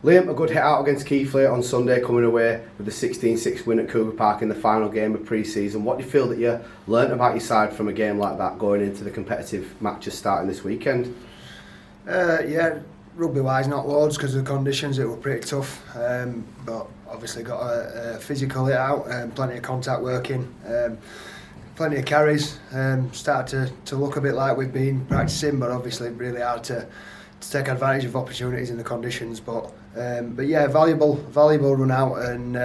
Liam, a good hit out against Keighley on Sunday, coming away with the 16-6 win at Cougar Park in the final game of pre-season. What do you feel that you learnt about your side from a game like that going into the competitive matches starting this weekend? Yeah, rugby-wise not loads because of the conditions, it were pretty tough. But obviously got a physical hit out, plenty of contact working, plenty of carries. Started to look a bit like we've been practicing, but obviously really hard to take advantage of opportunities in the conditions. But yeah, valuable run out, and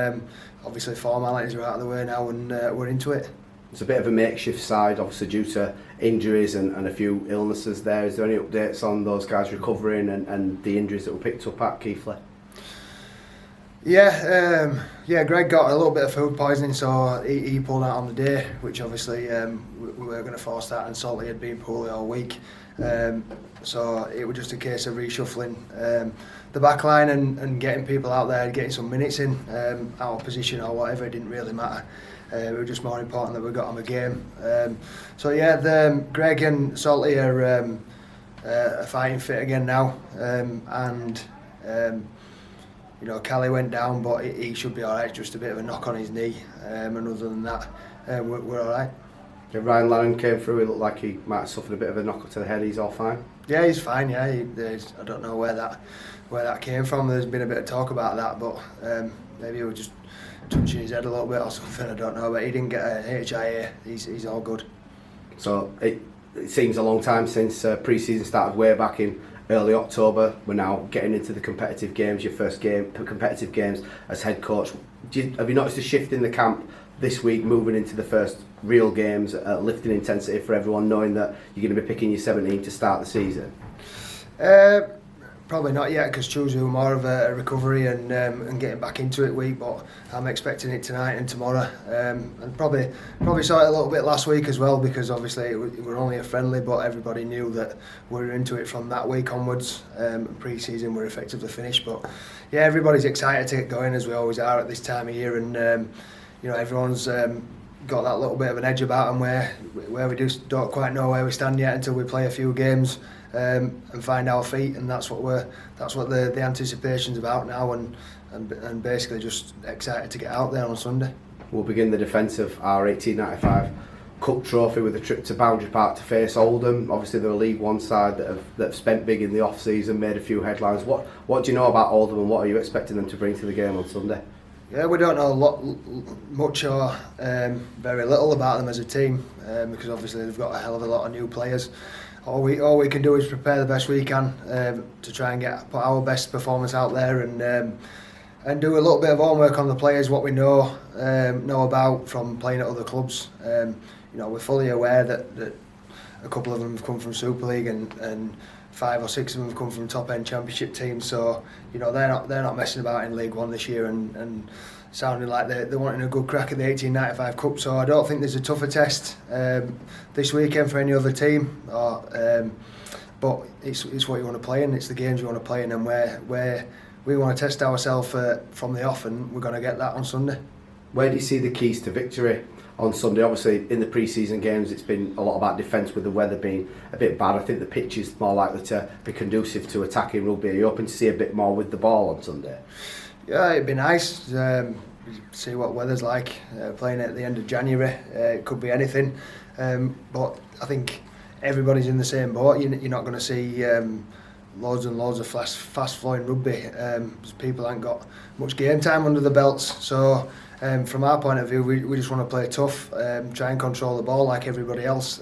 obviously formalities are out of the way now, and we're into it. It's a bit of a makeshift side, obviously due to injuries and a few illnesses there. Is there any updates on those guys recovering and the injuries that were picked up at Keighley? Yeah, Greg got a little bit of food poisoning, so he pulled out on the day, which obviously we were going to force that, and Salty had been poorly all week. So it was just a case of reshuffling the back line and getting people out there, getting some minutes in, out of position or whatever. It didn't really matter. It was just more important that we got on the game. So yeah, Greg and Salty are fighting fit again now, and you know, Callie went down, but he should be alright. Just a bit of a knock on his knee, and other than that, we're alright. Yeah, Ryan Lannon came through. He looked like he might have suffered a bit of a knock to the head. He's all fine. Yeah, he's fine. Yeah, I don't know where that came from. There's been a bit of talk about that, but maybe he was just touching his head a little bit or something. I don't know, but he didn't get a HIA. He's all good. So it seems a long time since pre-season started way back in early October. We're now getting into the competitive games. Your first competitive games as head coach. Have you noticed a shift in the camp this week, moving into the first real games, lifting intensity for everyone, knowing that you're going to be picking your 17 to start the season? Probably not yet, because Tuesday was more of a recovery and getting back into it week, but I'm expecting it tonight and tomorrow, and probably saw it a little bit last week as well, because obviously it were only a friendly, but everybody knew that we were into it from that week onwards. Pre-season we're effectively finished, but yeah, everybody's excited to get going, as we always are at this time of year, and you know, everyone's got that little bit of an edge about them where we just don't quite know where we stand yet until we play a few games and find our feet, and that's what the anticipation's about now, and basically just excited to get out there on Sunday. We'll begin the defence of our 1895 Cup trophy with a trip to Boundary Park to face Oldham. Obviously they're a League One side that have spent big in the off season, made a few headlines. What do you know about Oldham, and what are you expecting them to bring to the game on Sunday? Yeah, we don't know much or very little about them as a team, because obviously they've got a hell of a lot of new players. All we can do is prepare the best we can to try and put our best performance out there, and do a little bit of homework on the players, what we know about from playing at other clubs. You know, we're fully aware that a couple of them have come from Super League, and 5 or 6 of them have come from top end championship teams, so you know they're not messing about in League One this year, and sounding like they're wanting a good crack at the 1895 Cup. So I don't think there's a tougher test this weekend for any other team, but it's what you want to play in, it's the games you want to play in, and where we want to test ourselves from the off, and we're going to get that on Sunday. Where do you see the keys to victory on Sunday? Obviously in the pre-season games it's been a lot about defence, with the weather being a bit bad. I think the pitch is more likely to be conducive to attacking rugby. Are you hoping to see a bit more with the ball on Sunday? Yeah, it'd be nice. See what weather's like. Playing at the end of January, it could be anything. But I think everybody's in the same boat. You're not going to see loads and loads of fast-flowing rugby. People haven't got much game time under the belts. So from our point of view, we just want to play tough, try and control the ball like everybody else,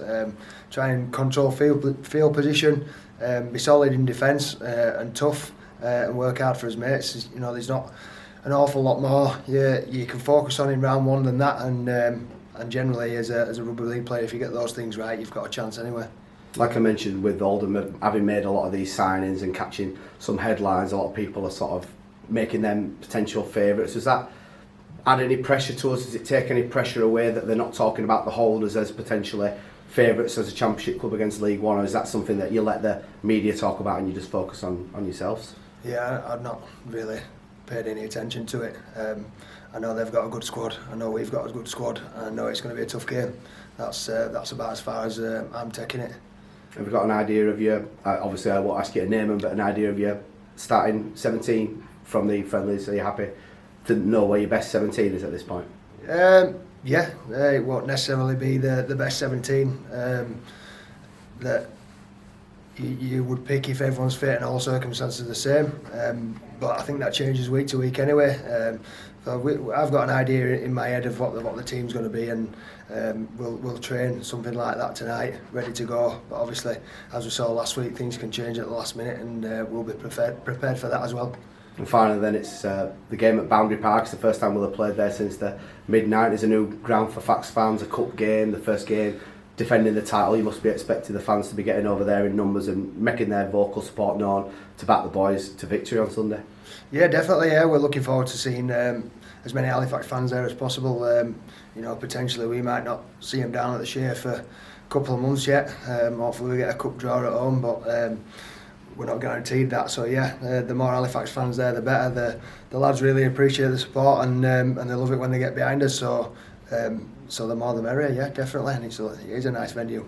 try and control field position, be solid in defence and tough, and work hard for his mates. You know, there's not an awful lot more you can focus on in round one than that, and generally as a rugby league player, if you get those things right, you've got a chance anyway. Like I mentioned with Oldham, having made a lot of these signings and catching some headlines, a lot of people are sort of making them potential favourites. Does that add any pressure to us? Does it take any pressure away that they're not talking about the holders as potentially favourites as a championship club against League One, or is that something that you let the media talk about and you just focus on yourselves? Yeah, I've not really paid any attention to it. I know they've got a good squad, I know we've got a good squad, and I know it's going to be a tough game. That's about as far as I'm taking it. Have you got an idea of your, obviously I won't ask you to name them, but an idea of your starting 17 from the friendlies? Are you happy to know where your best 17 is at this point? Yeah, it won't necessarily be the best 17 that you would pick if everyone's fit and all circumstances are the same. But I think that changes week to week anyway. So I've got an idea in my head of what the team's going to be, and we'll train something like that tonight, ready to go. But obviously, as we saw last week, things can change at the last minute, and we'll be prepared for that as well. And finally then, it's the game at Boundary Park. It's the first time we'll have played there since the mid-90s, a new ground for Fax fans, a cup game, the first game defending the title. You must be expecting the fans to be getting over there in numbers and making their vocal support known to back the boys to victory on Sunday. Yeah, definitely. Yeah, we're looking forward to seeing as many Halifax fans there as possible. You know, potentially we might not see them down at the Shea for a couple of months yet. Hopefully we get a cup draw at home, but we're not guaranteed that. So yeah, the more Halifax fans there, the better. The lads really appreciate the support, and they love it when they get behind us. So the more the merrier. Yeah, definitely. And it is a nice venue.